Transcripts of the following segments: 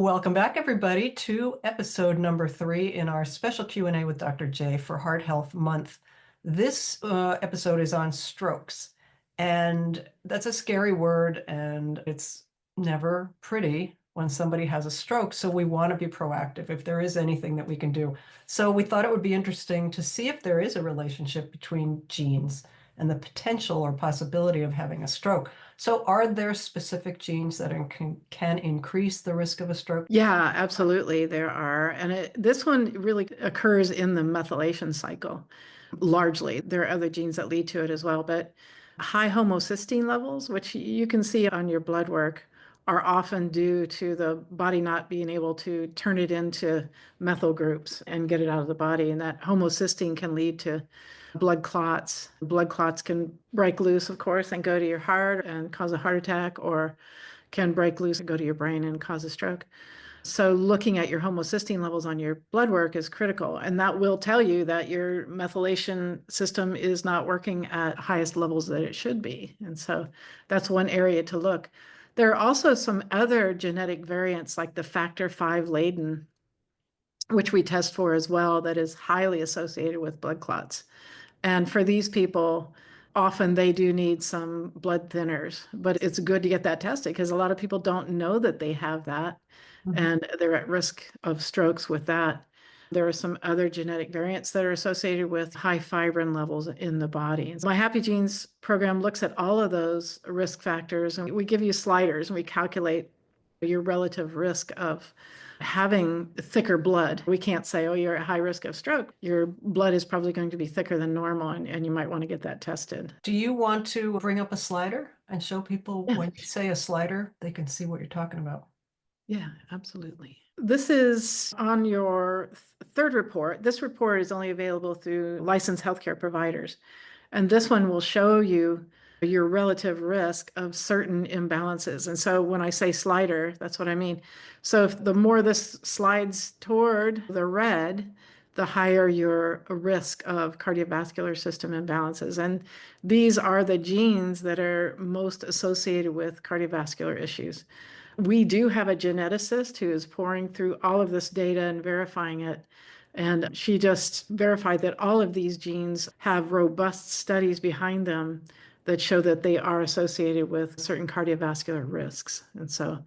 Welcome back, everybody, to episode number 3 in our special Q&A with Dr. J for Heart Health Month. This episode is on strokes, and that's a scary word, and it's never pretty when somebody has a stroke, so we want to be proactive if there is anything that we can do. So we thought it would be interesting to see if there is a relationship between genes and the potential or possibility of having a stroke. So are there specific genes that can increase the risk of a stroke? Yeah, absolutely, there are. And this one really occurs in the methylation cycle, largely. There are other genes that lead to it as well, but high homocysteine levels, which you can see on your blood work, are often due to the body not being able to turn it into methyl groups and get it out of the body. And that homocysteine can lead to blood clots. Blood clots can break loose, of course, and go to your heart and cause a heart attack, or can break loose and go to your brain and cause a stroke. So looking at your homocysteine levels on your blood work is critical, and that will tell you that your methylation system is not working at highest levels that it should be. And so that's one area to look. There are also some other genetic variants like the factor V Leiden, which we test for as well, that is highly associated with blood clots. And for these people, often they do need some blood thinners, but it's good to get that tested because a lot of people don't know that they have that Mhm. and they're at risk of strokes with that. There are some other genetic variants that are associated with high fibrin levels in the body. My Happy Genes program looks at all of those risk factors, and we give you sliders and we calculate your relative risk of having thicker blood. We can't say, oh, you're at high risk of stroke. Your blood is probably going to be thicker than normal, and you might want to get that tested. Do you want to bring up a slider and show people Yeah, when you say a slider, they can see what you're talking about? yeah, absolutely. This is on your third report. This report is only available through licensed healthcare providers. And this one will show you your relative risk of certain imbalances. And so when I say slider, that's what I mean. So if the more this slides toward the red, the higher your risk of cardiovascular system imbalances. And these are the genes that are most associated with cardiovascular issues. We do have a geneticist who is pouring through all of this data and verifying it. And she just verified that all of these genes have robust studies behind them that show that they are associated with certain cardiovascular risks. And so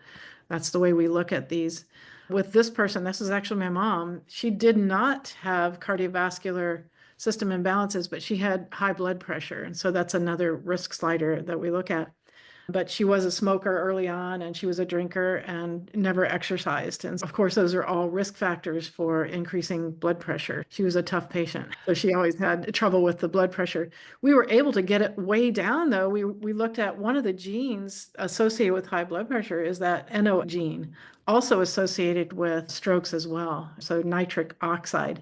that's the way we look at these. With this person, this is actually my mom, she did not have cardiovascular system imbalances, but she had high blood pressure. And so that's another risk slider that we look at. But she was a smoker early on and she was a drinker and never exercised. And of course, those are all risk factors for increasing blood pressure. She was a tough patient. So she always had trouble with the blood pressure. We were able to get it way down, though. We looked at one of the genes associated with high blood pressure is that NO gene, also associated with strokes as well. So nitric oxide.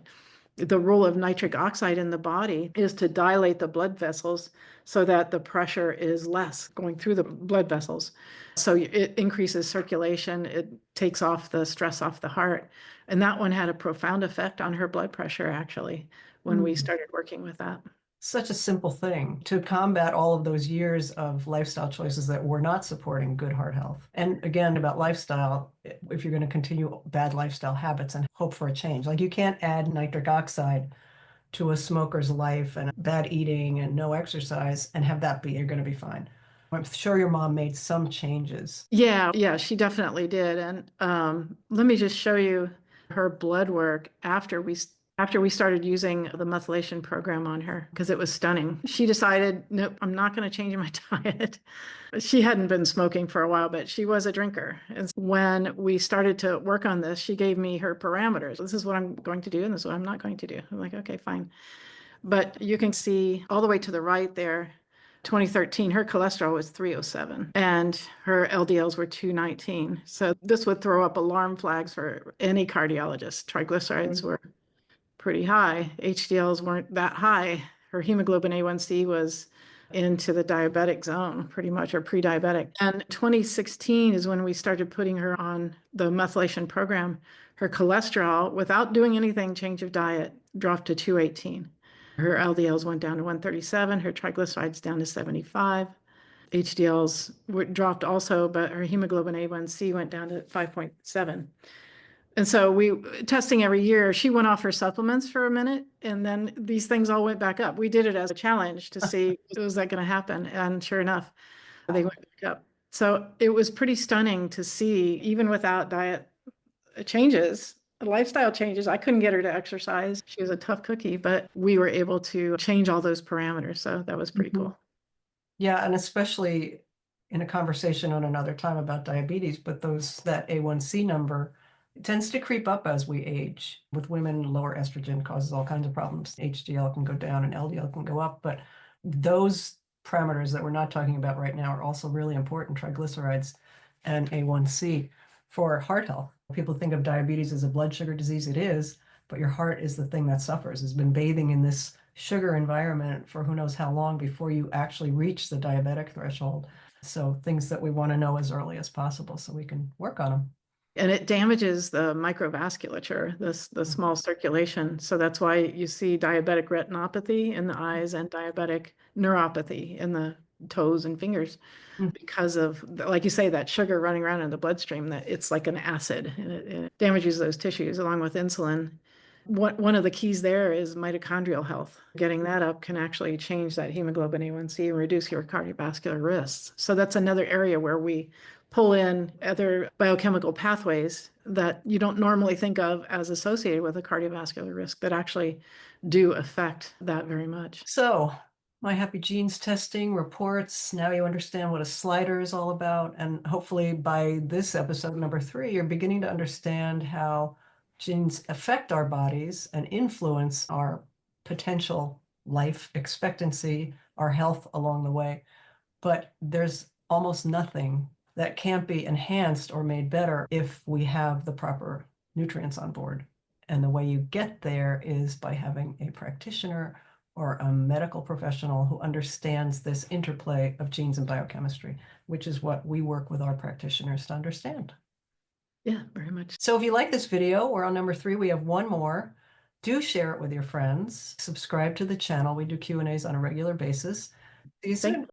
The role of nitric oxide in the body is to dilate the blood vessels so that the pressure is less going through the blood vessels. So it increases circulation, it takes off the stress off the heart. And that one had a profound effect on her blood pressure, actually, when we started working with that. Such a simple thing to combat all of those years of lifestyle choices that were not supporting good heart health. And again, about lifestyle, if you're going to continue bad lifestyle habits and hope for a change, like you can't add nitric oxide to a smoker's life and bad eating and no exercise and have that be, you're going to be fine. I'm sure your mom made some changes. Yeah, she definitely did. And let me just show you her blood work after we started using the methylation program on her because it was stunning. She decided, nope, I'm not going to change my diet. She hadn't been smoking for a while, but she was a drinker. And when we started to work on this, she gave me her parameters. This is what I'm going to do, and this is what I'm not going to do. I'm like, okay, fine. But you can see all the way to the right there, 2013, her cholesterol was 307 and her LDLs were 219. So this would throw up alarm flags for any cardiologist. Triglycerides were pretty high. HDLs weren't that high. Her hemoglobin A1C was into the diabetic zone, pretty much, or pre-diabetic. And 2016 is when we started putting her on the methylation program. Her cholesterol, without doing anything, change of diet, dropped to 218. Her LDLs went down to 137, her triglycerides down to 75. HDLs dropped also, but our hemoglobin A1C went down to 5.7. And so we testing every year, she went off her supplements for a minute, and then these things all went back up. We did it as a challenge to see was that going to happen, and sure enough, they went back up. So it was pretty stunning to see, even without diet changes, lifestyle changes. I couldn't get her to exercise. She was a tough cookie, but we were able to change all those parameters. So that was pretty cool. Yeah, and especially in a conversation on another time about diabetes, but that A1C number tends to creep up as we age. With women, lower estrogen causes all kinds of problems. HDL can go down and LDL can go up, but those parameters that we're not talking about right now are also really important, triglycerides and A1C for heart health. People think of diabetes as a blood sugar disease. It is, but your heart is the thing that suffers, has been bathing in this sugar environment for who knows how long before you actually reach the diabetic threshold. So things that we want to know as early as possible so we can work on them. And it damages the microvasculature, the small circulation. So that's why you see diabetic retinopathy in the eyes and diabetic neuropathy in the toes and fingers because of, like you say, that sugar running around in the bloodstream, that it's like an acid, and it damages those tissues along with insulin. One of the keys there is mitochondrial health. Getting that up can actually change that hemoglobin A1C and reduce your cardiovascular risks. So that's another area where we pull in other biochemical pathways that you don't normally think of as associated with a cardiovascular risk that actually do affect that very much. So my Happy Genes testing reports, now you understand what a slider is all about. And hopefully by this episode number 3, you're beginning to understand how genes affect our bodies and influence our potential life expectancy, our health along the way. But there's almost nothing that can't be enhanced or made better if we have the proper nutrients on board. And the way you get there is by having a practitioner or a medical professional who understands this interplay of genes and biochemistry, which is what we work with our practitioners to understand. Yeah, very much. So if you like this video, we're on number 3. We have one more. Do share it with your friends. Subscribe to the channel. We do Q&As on a regular basis. See you soon.